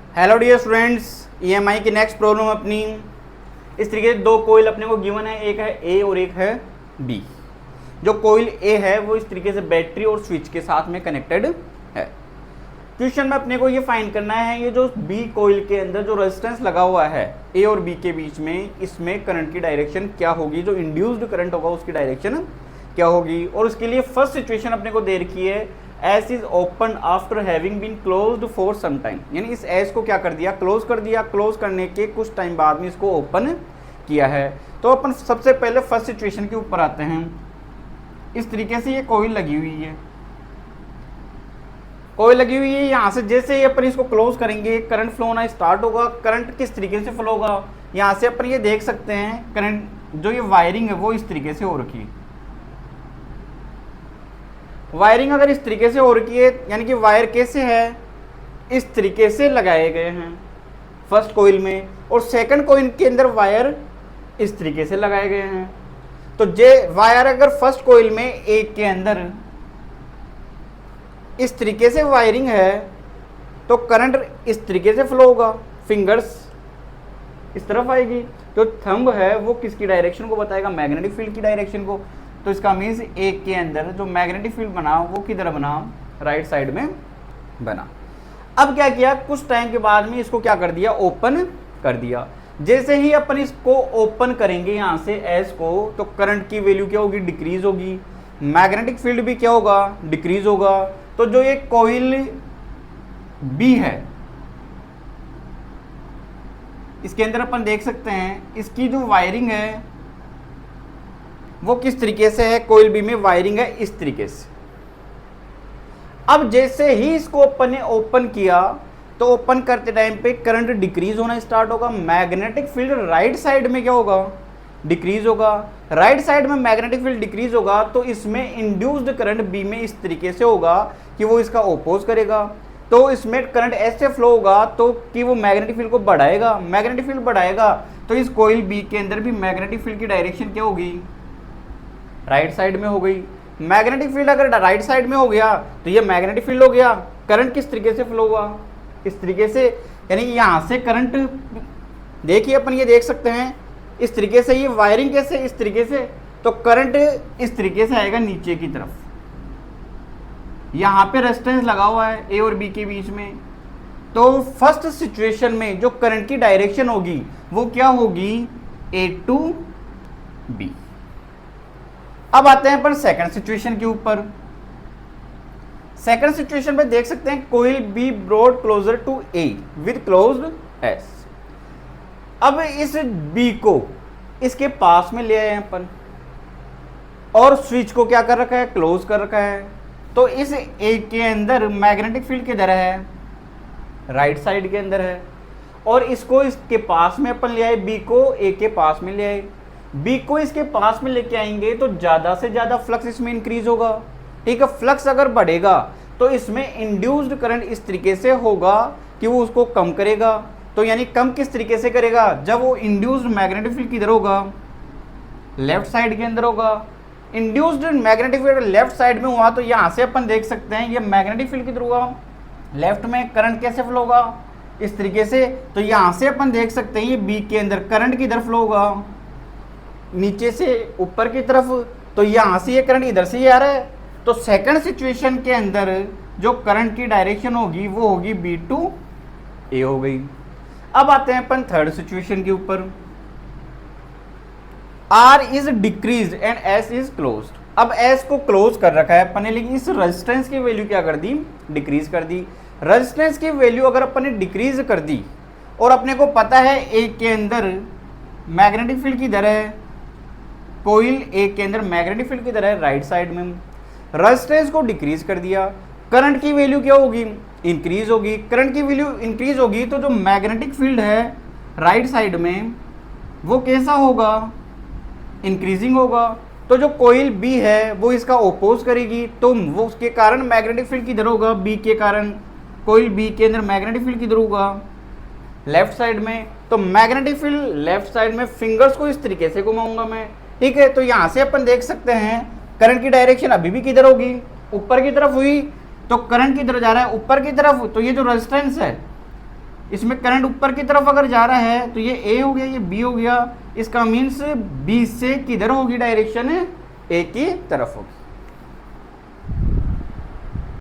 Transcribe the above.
Hello dear students, EMI की next problem अपनी इस तरीके से दो कोयल अपने को गिवन है, एक है ए और एक है बी। जो कोयल ए है वो इस तरीके से बैटरी और स्विच के साथ में कनेक्टेड है। क्वेश्चन में अपने को ये फाइंड करना है ये जो बी कोयल के अंदर जो रेजिस्टेंस लगा हुआ है ए और बी के बीच में, इसमें करंट की डायरेक्शन क्या होगी, जो इंड्यूस्ड करंट होगा उसकी डायरेक्शन क्या होगी। और उसके लिए फर्स्ट सिचुएशन अपने को दे रखी है S is open after having been closed for some time, यानी इस एस को क्या कर दिया, क्लोज कर दिया। क्लोज करने के कुछ टाइम बाद में इसको ओपन किया है। तो अपन सबसे पहले फर्स्ट सिचुएशन के ऊपर आते हैं। इस तरीके से ये कोयल लगी हुई है, कोयल लगी हुई है। यहाँ से जैसे ही अपन इसको क्लोज करेंगे करंट फ्लो होना स्टार्ट होगा। करंट किस तरीके से फ्लो होगा, यहाँ से अपन ये देख सकते हैं करंट जो ये वायरिंग है वो इस तरीके से हो रखी है। वायरिंग अगर इस तरीके से हो रखी है, यानी कि वायर कैसे है, इस तरीके से लगाए गए हैं फर्स्ट कोयल में, और सेकंड कोयल के अंदर वायर इस तरीके से लगाए गए हैं। तो जे वायर अगर फर्स्ट कोयल में एक के अंदर इस तरीके से वायरिंग है तो करंट इस तरीके से फ्लो होगा, फिंगर्स इस तरफ आएगी। जो थंब है वो किसकी डायरेक्शन को बताएगा, मैग्नेटिक फील्ड की डायरेक्शन को। तो इसका मीन्स एक के अंदर जो मैग्नेटिक फील्ड बना वो किधर बना, राइट साइड में बना। अब क्या किया, कुछ टाइम के बाद में इसको क्या कर दिया, ओपन कर दिया। जैसे ही अपन इसको ओपन करेंगे यहाँ से एस को, तो करंट की वैल्यू क्या होगी, डिक्रीज होगी। मैग्नेटिक फील्ड भी क्या होगा, डिक्रीज होगा। तो जो ये कॉइल बी है इसके अंदर अपन देख सकते हैं इसकी जो वायरिंग है वो किस तरीके से है, कोयल बी में वायरिंग है इस तरीके से। अब जैसे ही इसको अपन ने ओपन किया तो ओपन करते टाइम पे करंट डिक्रीज होना स्टार्ट होगा। मैग्नेटिक फील्ड राइट साइड में क्या होगा, डिक्रीज होगा। राइट साइड में मैग्नेटिक फील्ड डिक्रीज होगा तो इसमें इंड्यूस्ड करंट बी में इस तरीके से होगा कि वो इसका ओपोज करेगा। तो इसमें करंट ऐसे फ्लो होगा तो कि वो मैग्नेटिक फील्ड को बढ़ाएगा। मैग्नेटिक फील्ड बढ़ाएगा तो इस कोयल बी के अंदर भी मैग्नेटिक फील्ड की डायरेक्शन क्या होगी, राइट साइड में हो गई। मैग्नेटिक फील्ड अगर राइट साइड में हो गया तो ये मैग्नेटिक फील्ड हो गया। करंट किस तरीके से फ्लो हुआ, इस तरीके से, यानी यहां से करंट देखिए अपन ये देख सकते हैं इस तरीके से। ये वायरिंग कैसे, इस तरीके से, तो करंट इस तरीके से आएगा नीचे की तरफ। यहां पे रेजिस्टेंस लगा हुआ है ए और बी के बीच में। तो फर्स्ट सिचुएशन में जो करंट की डायरेक्शन होगी वो क्या होगी, ए टू बी। अब आते हैं अपन सेकंड सिचुएशन के ऊपर। सेकंड सिचुएशन में देख सकते हैं coil B brought closer to A with closed S. अब इस बी को इसके पास में ले आए हैं अपन और स्विच को क्या कर रखा है, क्लोज कर रखा है। तो इस ए के अंदर मैग्नेटिक फील्ड किधर है, राइट साइड के अंदर है। और इसको इसके पास में अपन ले आए, बी को ए के पास में ले आए। बी को इसके पास में लेके आएंगे तो ज्यादा से ज्यादा फ्लक्स इसमें इंक्रीज होगा। ठीक है, फ्लक्स अगर बढ़ेगा तो इसमें इंड्यूस्ड करंट इस तरीके से होगा कि वो उसको कम करेगा। तो यानी कम किस तरीके से करेगा, जब वो इंड्यूस्ड मैग्नेटिक फील्ड किधर होगा, लेफ्ट साइड के अंदर होगा। Induced magnetic field left side में हुआ तो यहां से अपन देख सकते हैं ये मैग्नेटिक फील्ड किधर हुआ, लेफ्ट में। करंट कैसे फ्लो होगा, इस तरीके से। तो यहां से अपन देख सकते हैं ये बी के अंदर करंट किधर फ्लो होगा, नीचे से ऊपर की तरफ। तो यहां से ये करंट इधर से ही आ रहा है। तो सेकंड सिचुएशन के अंदर जो करंट की डायरेक्शन होगी वो होगी बी टू ए हो गई। अब आते हैं अपन थर्ड सिचुएशन के ऊपर। R is decrease and S is closed. अब एस को क्लोज कर रखा है अपन ने, लेकिन इस रेजिस्टेंस की वैल्यू क्या कर दी, डिक्रीज कर दी। रेजिस्टेंस की वैल्यू अगर अपन ने डिक्रीज कर दी और अपने को पता है ए के अंदर मैग्नेटिक फील्ड किधर है, कोयल ए के अंदर मैग्नेटिक फील्ड किधर है, राइट साइड में। रेजिस्टेंस को डिक्रीज कर दिया, करंट की वैल्यू क्या होगी, इंक्रीज होगी। करंट की वैल्यू इंक्रीज होगी तो जो मैग्नेटिक फील्ड है राइट साइड में वो कैसा होगा, इंक्रीजिंग होगा। तो जो कोयल बी है वो इसका ओपोज करेगी, तो वो उसके कारण मैग्नेटिक फील्ड किधर होगा, बी के कारण। कोयल बी के अंदर मैग्नेटिक फील्ड किधर होगा, लेफ्ट साइड में। तो मैग्नेटिक फील्ड लेफ्ट साइड में, फिंगर्स को इस तरीके से घुमाऊंगा मैं। ठीक है, तो यहां से अपन देख सकते हैं करंट की डायरेक्शन अभी भी किधर होगी, ऊपर की तरफ हुई। तो करंट किधर जा रहा है, ऊपर की तरफ। तो ये जो रेजिस्टेंस है इसमें करंट ऊपर की तरफ अगर जा रहा है तो ये ए हो गया, ये बी हो गया, इसका मीन्स बी से किधर होगी डायरेक्शन, ए की तरफ होगी।